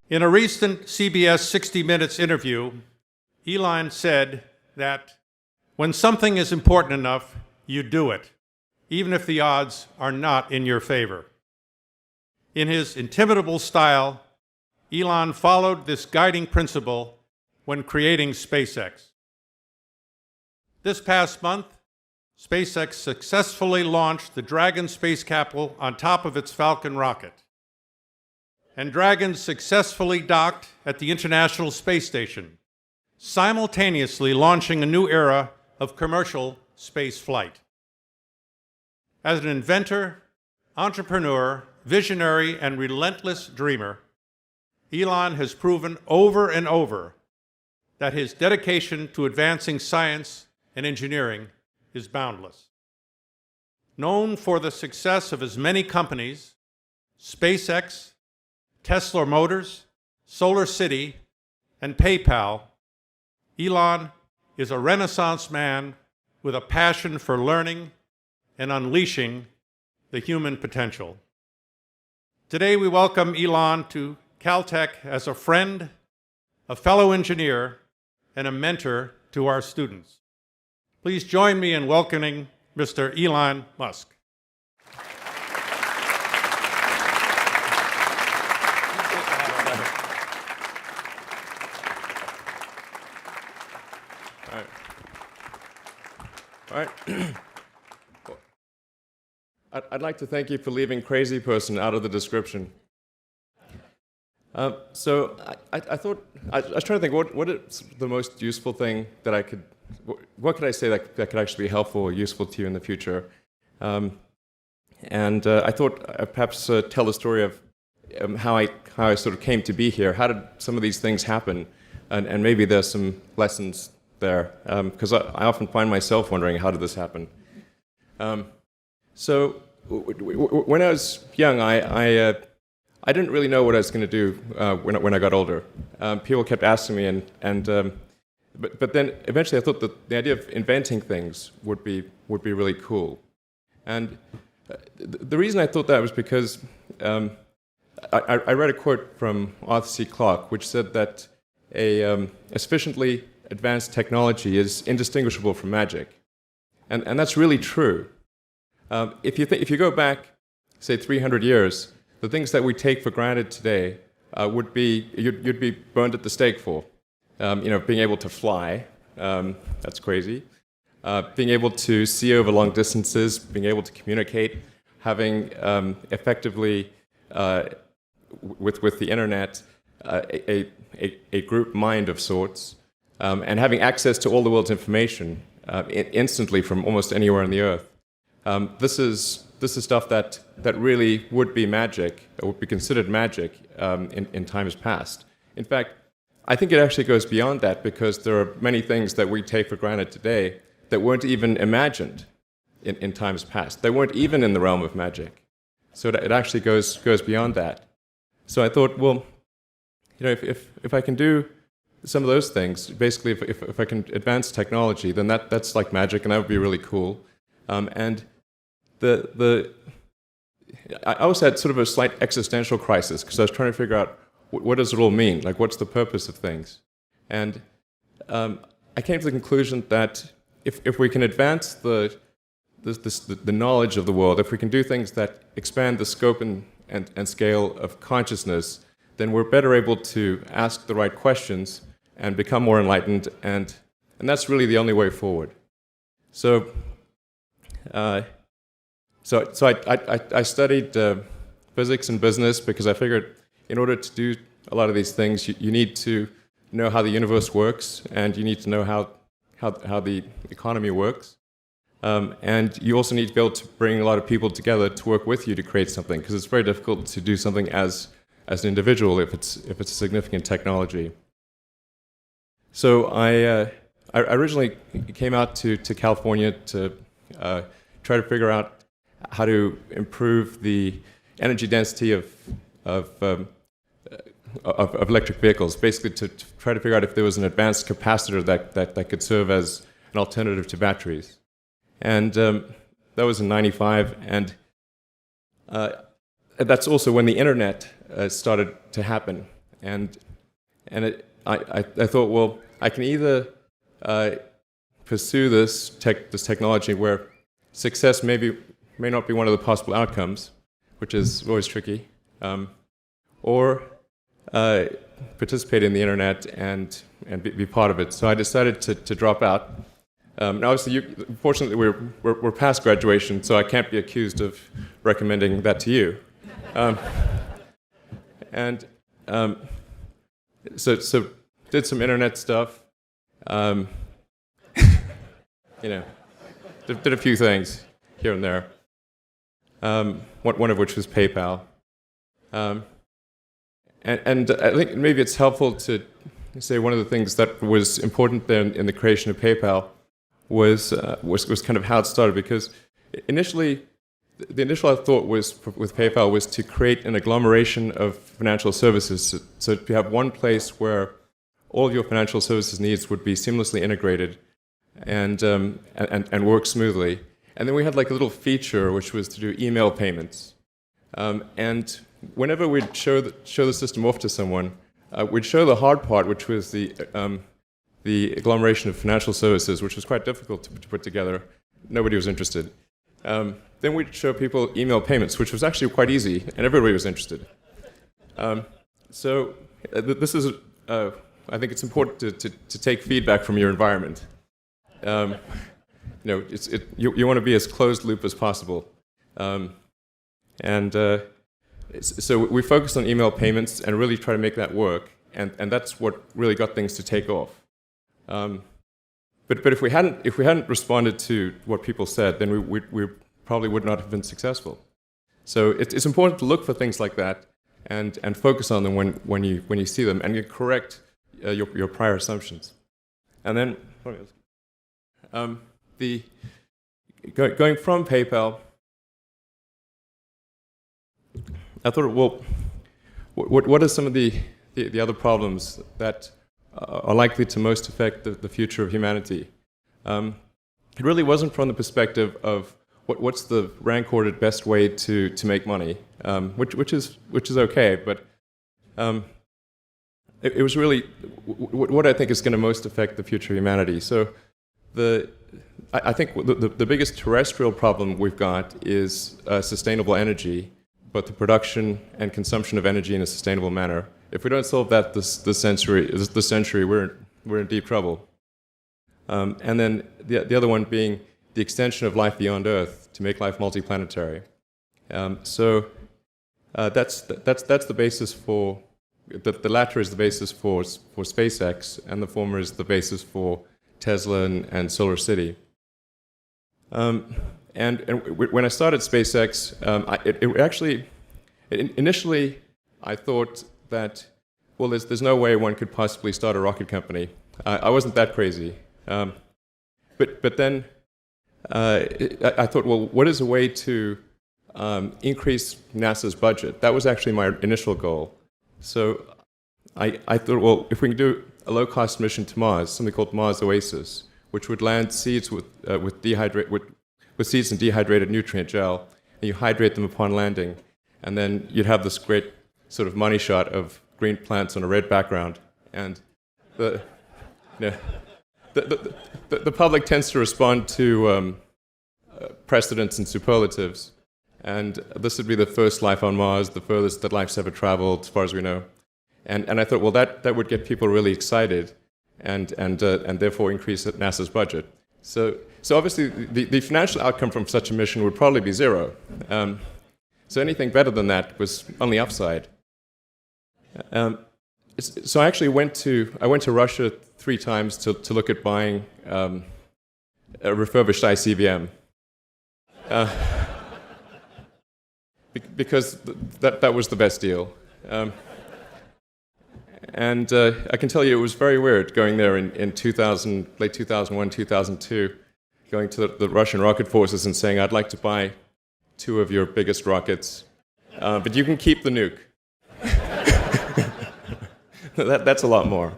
In a recent CBS 60 Minutes interview, Elon said that when something is important enough, you do it, even if the odds are not in your favor. In his intimidable style, Elon followed this guiding principle when creating SpaceX. This past month, SpaceX successfully launched the Dragon space capsule on top of its Falcon rocket. And Dragon successfully docked at the International Space Station, simultaneously launching a new era of commercial space flight. As an inventor, entrepreneur, visionary, and relentless dreamer, Elon has proven over and over that his dedication to advancing science and engineering is boundless. Known for the success of his many companies, SpaceX, Tesla Motors, Solar City, and PayPal, Elon is a Renaissance man with a passion for learning and unleashing the human potential. Today we welcome Elon to Caltech as a friend, a fellow engineer, and a mentor to our students. Please join me in welcoming Mr. Elon Musk. All right. I'd like to thank you for leaving crazy person out of the description. So I thought, I was trying to think, what is the most useful thing that what could I say that could actually be helpful or useful to you in the future? I thought I'd perhaps tell the story of how I sort of came to be here. How did some of these things happen? And maybe there's some lessons there, because I often find myself wondering, how did this happen? So when I was young, I didn't really know what I was going to do when I got older. People kept asking me, but then eventually I thought that the idea of inventing things would be really cool. And the reason I thought that was because I read a quote from Arthur C. Clarke, which said that a sufficiently advanced technology is indistinguishable from magic, and that's really true. If you go back, say 300 years, the things that we take for granted today would be you'd be burned at the stake for. Being able to fly, that's crazy. Being able to see over long distances, being able to communicate, having effectively with the internet a group mind of sorts, and having access to all the world's information instantly from almost anywhere on the earth. This is stuff that really would be magic, or would be considered magic in times past. In fact, I think it actually goes beyond that, because there are many things that we take for granted today that weren't even imagined in times past. They weren't even in the realm of magic. So it actually goes beyond that. So I thought, well, if I can do some of those things, basically if I can advance technology, then that's like magic, and that would be really cool. And I also had sort of a slight existential crisis, because I was trying to figure out what does it all mean? Like, what's the purpose of things? And I came to the conclusion that if we can advance the knowledge of the world, if we can do things that expand the scope and scale of consciousness, then we're better able to ask the right questions and become more enlightened, and that's really the only way forward. So I studied physics and business, because I figured in order to do a lot of these things, you need to know how the universe works, and you need to know how the economy works. And you also need to be able to bring a lot of people together to work with you to create something, because it's very difficult to do something as an individual if it's a significant technology. So I originally came out to California to try to figure out how to improve the energy density of electric vehicles, basically to try to figure out if there was an advanced capacitor that could serve as an alternative to batteries. And that was in '95, and that's also when the internet started to happen. and I thought, well, I can either pursue this technology where success may not be one of the possible outcomes, which is always tricky, or participate in the internet and be part of it. So I decided to drop out. Now, obviously, fortunately, we're past graduation, so I can't be accused of recommending that to you. So did some internet stuff. Did a few things here and there. One of which was PayPal. And I think maybe it's helpful to say one of the things that was important then in the creation of PayPal was kind of how it started, because initially, the initial thought was with PayPal was to create an agglomeration of financial services, so to have one place where all of your financial services needs would be seamlessly integrated and work smoothly. And then we had like a little feature which was to do email payments, and whenever we'd show the system off to someone, we'd show the hard part, which was the agglomeration of financial services, which was quite difficult to put together. Nobody was interested. Then we'd show people email payments, which was actually quite easy, and everybody was interested. This is, I think it's important to take feedback from your environment. You want to be as closed loop as possible. So we focused on email payments and really try to make that work, and that's what really got things to take off. But if we hadn't responded to what people said, then we probably would not have been successful. So it's important to look for things like that and focus on them when you see them, and you correct your prior assumptions. And then going from PayPal, I thought, well, what are some of the other problems that are likely to most affect the future of humanity? It really wasn't from the perspective of what's the rank-ordered best way to make money, which is okay, but it was really what I think is going to most affect the future of humanity. So I think the biggest terrestrial problem we've got is sustainable energy, but the production and consumption of energy in a sustainable manner. If we don't solve that this century, we're in deep trouble. And then the other one being the extension of life beyond Earth to make life multiplanetary. That's the basis for the latter is the basis for SpaceX, and the former is the basis for Tesla and Solar City. And when I started SpaceX, initially I thought that, well, there's no way one could possibly start a rocket company. I wasn't that crazy. But then I thought, well, what is a way to increase NASA's budget? That was actually my initial goal. So I thought, well, if we can do a low-cost mission to Mars, something called Mars Oasis, which would land seeds with seeds and dehydrated nutrient gel, and you hydrate them upon landing, and then you'd have this great sort of money shot of green plants on a red background, and the public tends to respond to precedents and superlatives, and this would be the first life on Mars, the furthest that life's ever traveled, as far as we know. And I thought, well, that would get people really excited, and therefore increase NASA's budget. So obviously, the financial outcome from such a mission would probably be zero. So anything better than that was on the upside. So I actually went to Russia 3 times to look at buying a refurbished ICBM. Because that was the best deal. And I can tell you it was very weird going there in late 2001, 2002, going to the Russian rocket forces and saying, I'd like to buy 2 of your biggest rockets, but you can keep the nuke. That's a lot more.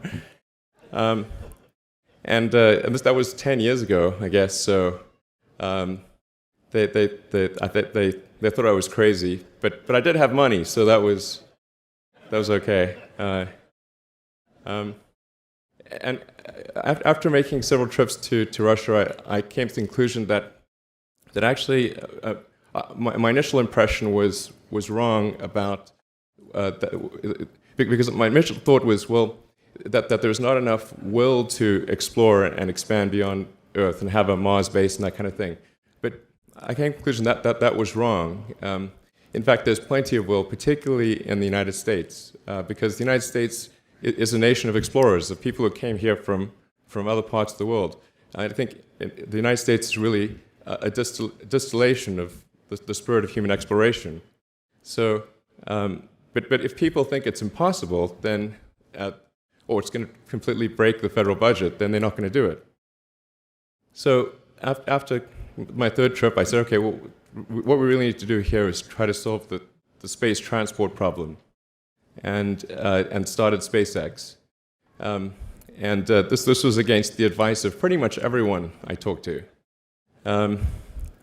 That was 10 years ago, I guess, so they thought I was crazy, but I did have money, so that was that was okay. Um, and after making several trips to Russia, I came to the conclusion that actually my initial impression was wrong about because my initial thought was, well, that there's not enough will to explore and expand beyond Earth and have a Mars base and that kind of thing. But I came to the conclusion that was wrong. In fact, there's plenty of will, particularly in the United States, because the United States is a nation of explorers, of people who came here from other parts of the world. I think the United States is really a distillation of the spirit of human exploration. So, but if people think it's impossible, then, or it's going to completely break the federal budget, then they're not going to do it. So after my third trip, I said, okay, well, what we really need to do here is try to solve the space transport problem, and started SpaceX. This was against the advice of pretty much everyone I talked to.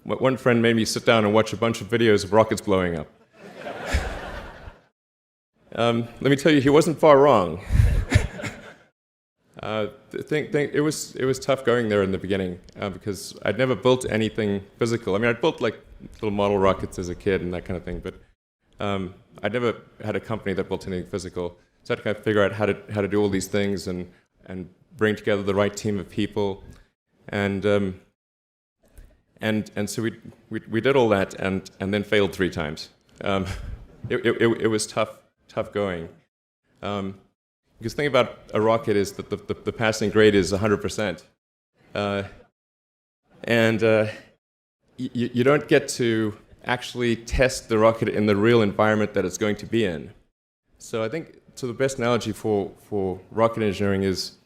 One friend made me sit down and watch a bunch of videos of rockets blowing up. Let me tell you, he wasn't far wrong. It was tough going there in the beginning because I'd never built anything physical. I mean, I'd built like little model rockets as a kid and that kind of thing, but I'd never had a company that built anything physical. So I had to kind of figure out how to do all these things and bring together the right team of people, and so we did all that and then failed 3 times. It was tough going. Because the thing about a rocket is that the passing grade is 100%. You don't get to actually test the rocket in the real environment that it's going to be in. So I think the best analogy for rocket engineering is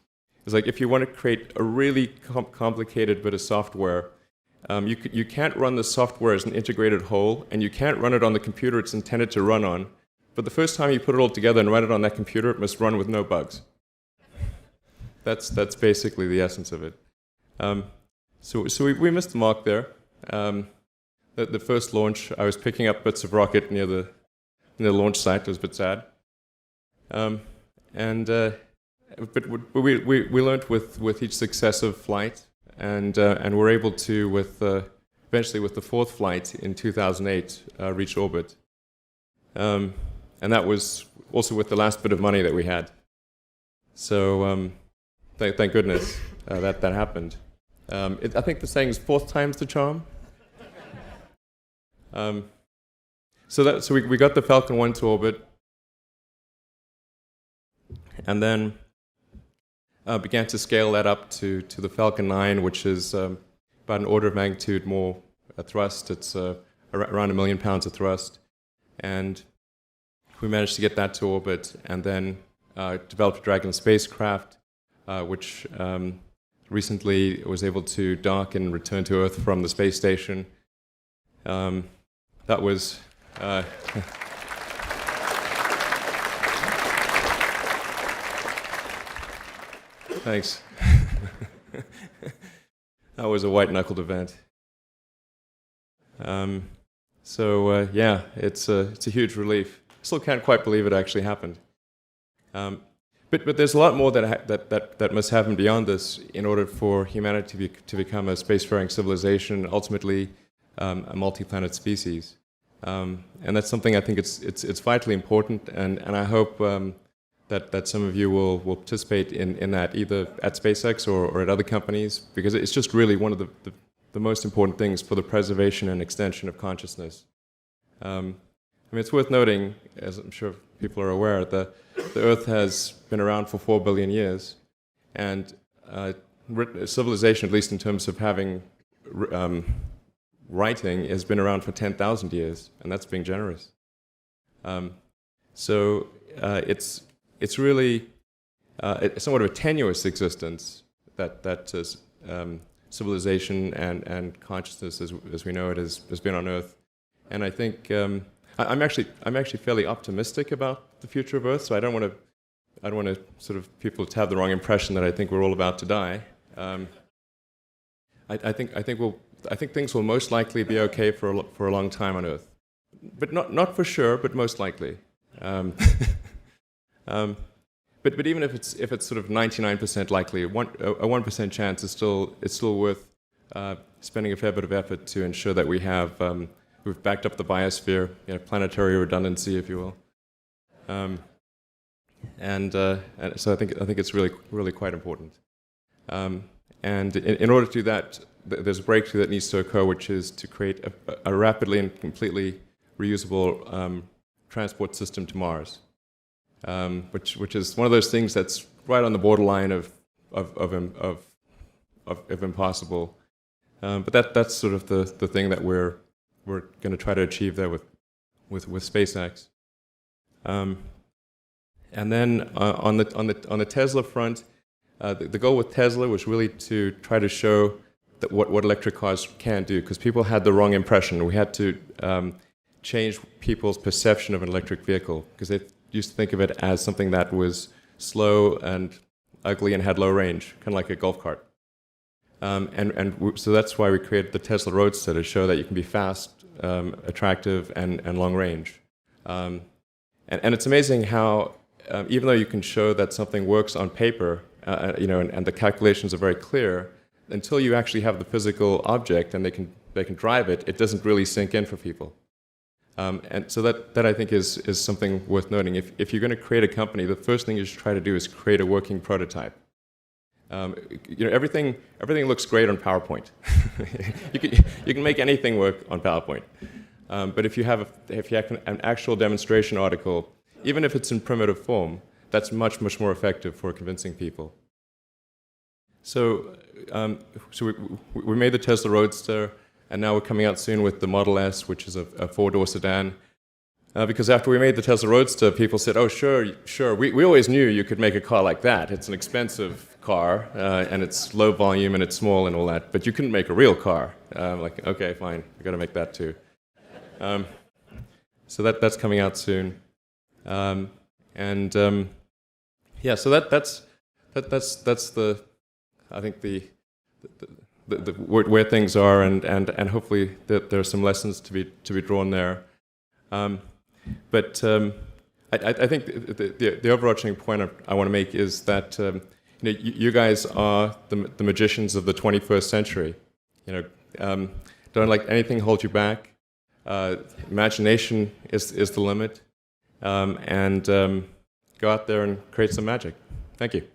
like if you want to create a really complicated bit of software, you can't run the software as an integrated whole, and you can't run it on the computer it's intended to run on. But the first time you put it all together and run it on that computer, it must run with no bugs. That's basically the essence of it. So we missed the mark there. The first launch, I was picking up bits of rocket near the launch site. It was a bit sad. But we learned with each successive flight, and were able to, eventually with the 4th flight in 2008, reach orbit. And that was also with the last bit of money that we had. So thank goodness that happened. I think the saying is 4th time's the charm. So we got the Falcon 1 to orbit, and then began to scale that up to the Falcon 9, which is about an order of magnitude more thrust. It's around 1 million pounds of thrust, and we managed to get that to orbit, and then developed a Dragon spacecraft, which recently was able to dock and return to Earth from the space station. That was thanks. That was a white-knuckled event. Yeah, it's a huge relief. Still can't quite believe it actually happened. But there's a lot more that must happen beyond this in order for humanity to become a spacefaring civilization, ultimately a multi-planet species. And that's something I think it's vitally important, and I hope that some of you will participate in that, either at SpaceX or at other companies, because it's just really one of the most important things for the preservation and extension of consciousness. I mean, it's worth noting, as I'm sure people are aware, the Earth has been around for 4 billion years, and civilization, at least in terms of having writing, has been around for 10,000 years, and that's being generous. So it's really it's somewhat of a tenuous existence that civilization and consciousness, as we know it, has been on Earth, and I think. I'm actually fairly optimistic about the future of Earth, so I don't want to sort of people to have the wrong impression that I think we're all about to die. I think things will most likely be okay for a long time on Earth, but not for sure, but most likely. But even if it's sort of 99% likely, a 1% chance is still worth spending a fair bit of effort to ensure that we've backed up the biosphere, planetary redundancy, if you will. And so I think it's really quite important. And in order to do that, there's a breakthrough that needs to occur, which is to create a rapidly and completely reusable transport system to Mars, which is one of those things that's right on the borderline of impossible. But that's sort of the thing that we're going to try to achieve there with SpaceX. And then on the Tesla front, the goal with Tesla was really to try to show that what electric cars can do, because people had the wrong impression. We had to change people's perception of an electric vehicle, because they used to think of it as something that was slow and ugly and had low range, kind of like a golf cart. So that's why we created the Tesla Roadster, to show that you can be fast, attractive, and long range. And it's amazing how, even though you can show that something works on paper, and the calculations are very clear, until you actually have the physical object and they can drive it, it doesn't really sink in for people. And so that I think is something worth noting. If you're going to create a company, the first thing you should try to do is create a working prototype. Everything looks great on PowerPoint. you can make anything work on PowerPoint. But if you have an actual demonstration article, even if it's in primitive form, that's much more effective for convincing people. So we made the Tesla Roadster, and now we're coming out soon with the Model S, which is a four-door sedan. Because after we made the Tesla Roadster, people said, "Oh, sure. We always knew you could make a car like that. It's an expensive car, and it's low volume, and it's small, and all that. But you couldn't make a real car." Like, okay, fine. We've got to make that too. So that's coming out soon. Yeah, so that's the, I think the where things are, and hopefully there are some lessons to be drawn there. But I think the overarching point I want to make is that you guys are the magicians of the 21st century. Don't let anything hold you back. Imagination is the limit, and go out there and create some magic. Thank you.